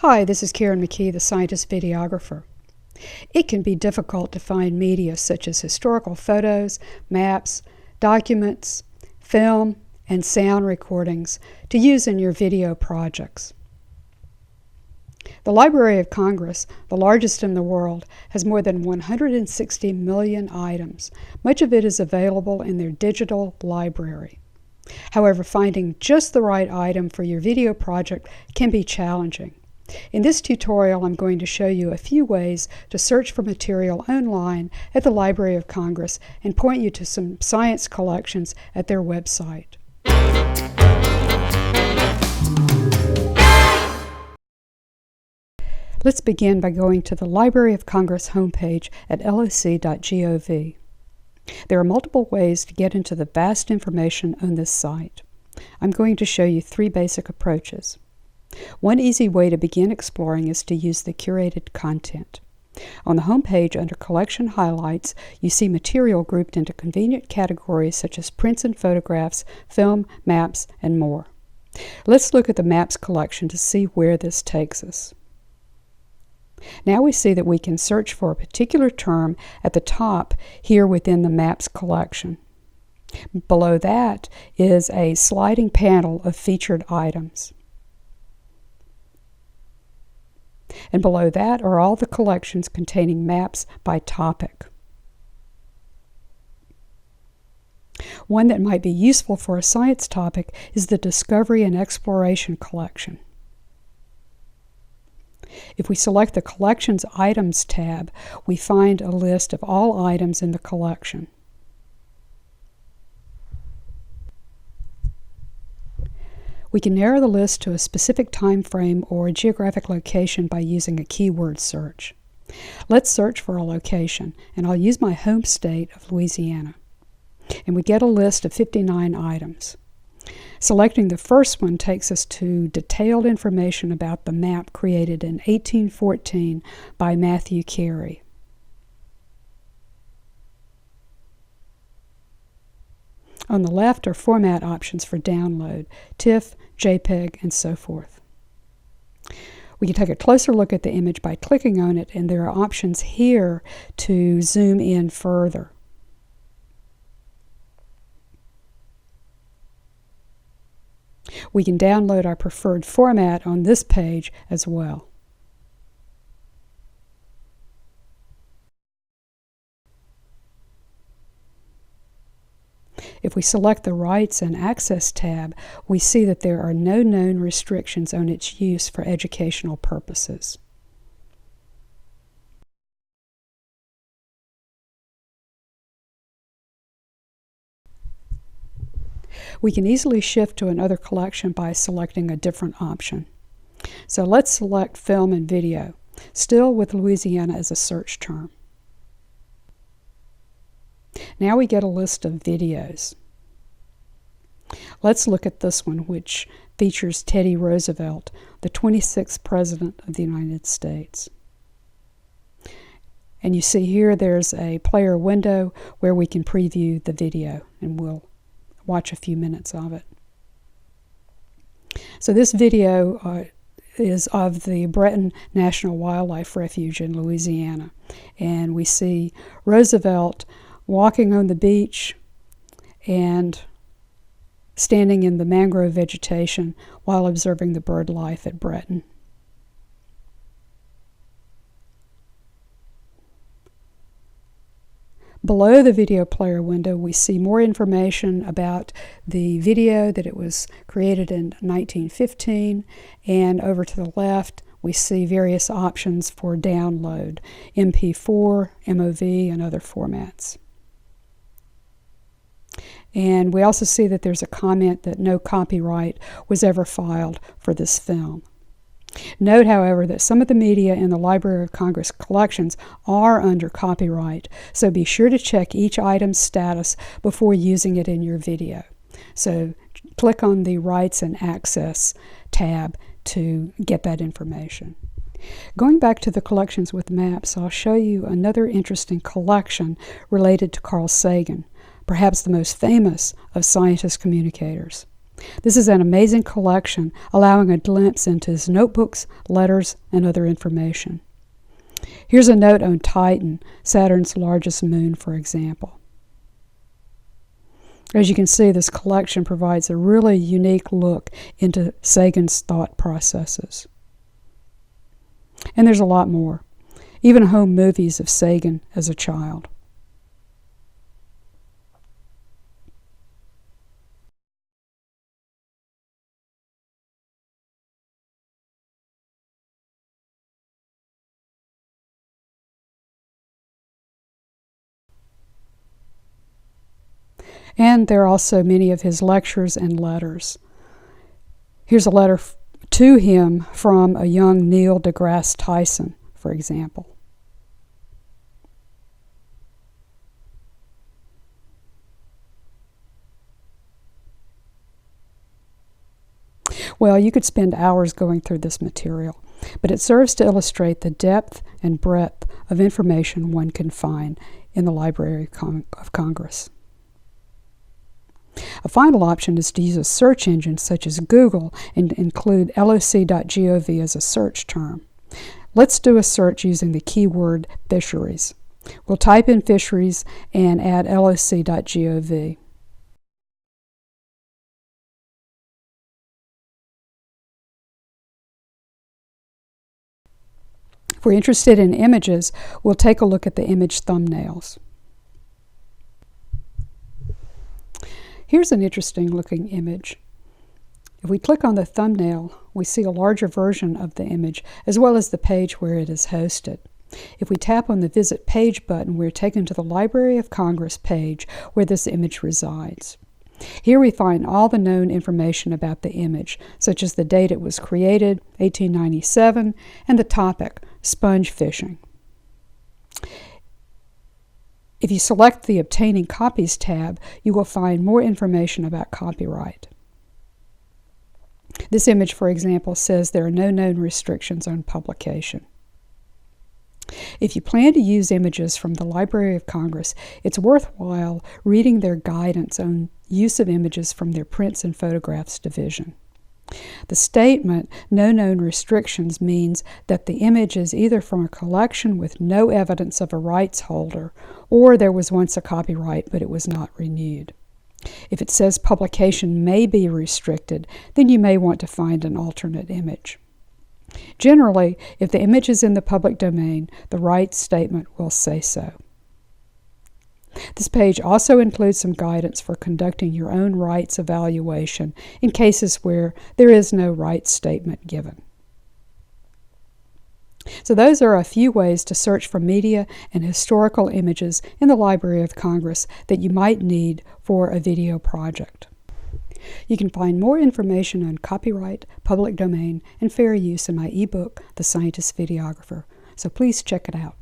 Hi, this is Karen McKee, the scientist videographer. It can be difficult to find media such as historical photos, maps, documents, film, and sound recordings to use in your video projects. The Library of Congress, the largest in the world, has more than 160 million items. Much of it is available in their digital library. However, finding just the right item for your video project can be challenging. In this tutorial, I'm going to show you a few ways to search for material online at the Library of Congress and point you to some science collections at their website. Let's begin by going to the Library of Congress homepage at loc.gov. There are multiple ways to get into the vast information on this site. I'm going to show you three basic approaches. One easy way to begin exploring is to use the Curated Content. On the home page under Collection Highlights, you see material grouped into convenient categories such as prints and photographs, film, maps, and more. Let's look at the Maps collection to see where this takes us. Now we see that we can search for a particular term at the top here within the Maps collection. Below that is a sliding panel of featured items. And below that are all the collections containing maps by topic. One that might be useful for a science topic is the Discovery and Exploration collection. If we select the Collections Items tab, we find a list of all items in the collection. We can narrow the list to a specific time frame or a geographic location by using a keyword search. Let's search for a location, and I'll use my home state of Louisiana. And we get a list of 59 items. Selecting the first one takes us to detailed information about the map created in 1814 by Matthew Carey. On the left are format options for download, TIFF, JPEG, and so forth. We can take a closer look at the image by clicking on it, and there are options here to zoom in further. We can download our preferred format on this page as well. If we select the Rights and Access tab, we see that there are no known restrictions on its use for educational purposes. We can easily shift to another collection by selecting a different option. So let's select Film and Video, still with Louisiana as a search term. Now we get a list of videos. Let's look at this one, which features Teddy Roosevelt, the 26th President of the United States. And you see here there's a player window where we can preview the video, and we'll watch a few minutes of it. So this video is of the Breton National Wildlife Refuge in Louisiana, and we see Roosevelt walking on the beach and standing in the mangrove vegetation while observing the bird life at Breton. Below the video player window, we see more information about the video, that it was created in 1915, and over to the left, we see various options for download, MP4, MOV, and other formats. And we also see that there's a comment that no copyright was ever filed for this film. Note, however, that some of the media in the Library of Congress collections are under copyright, so be sure to check each item's status before using it in your video. So click on the Rights and Access tab to get that information. Going back to the collections with maps, I'll show you another interesting collection related to Carl Sagan, perhaps the most famous of scientist communicators. This is an amazing collection, allowing a glimpse into his notebooks, letters, and other information. Here's a note on Titan, Saturn's largest moon, for example. As you can see, this collection provides a really unique look into Sagan's thought processes. And there's a lot more, even home movies of Sagan as a child. And there are also many of his lectures and letters. Here's a letter to him from a young Neil deGrasse Tyson, for example. Well, you could spend hours going through this material, but it serves to illustrate the depth and breadth of information one can find in the Library of Congress. A final option is to use a search engine such as Google and include loc.gov as a search term. Let's do a search using the keyword fisheries. We'll type in fisheries and add loc.gov. If we're interested in images, we'll take a look at the image thumbnails. Here's an interesting looking image. If we click on the thumbnail, we see a larger version of the image as well as the page where it is hosted. If we tap on the Visit Page button, we're taken to the Library of Congress page where this image resides. Here we find all the known information about the image, such as the date it was created, 1897, and the topic, sponge fishing. If you select the Obtaining Copies tab, you will find more information about copyright. This image, for example, says there are no known restrictions on publication. If you plan to use images from the Library of Congress, it's worthwhile reading their guidance on use of images from their Prints and Photographs division. The statement, "No known restrictions," means that the image is either from a collection with no evidence of a rights holder, or there was once a copyright but it was not renewed. If it says publication may be restricted, then you may want to find an alternate image. Generally, if the image is in the public domain, the rights statement will say so. This page also includes some guidance for conducting your own rights evaluation in cases where there is no rights statement given. So those are a few ways to search for media and historical images in the Library of Congress that you might need for a video project. You can find more information on copyright, public domain, and fair use in my ebook, The Scientist Videographer, so please check it out.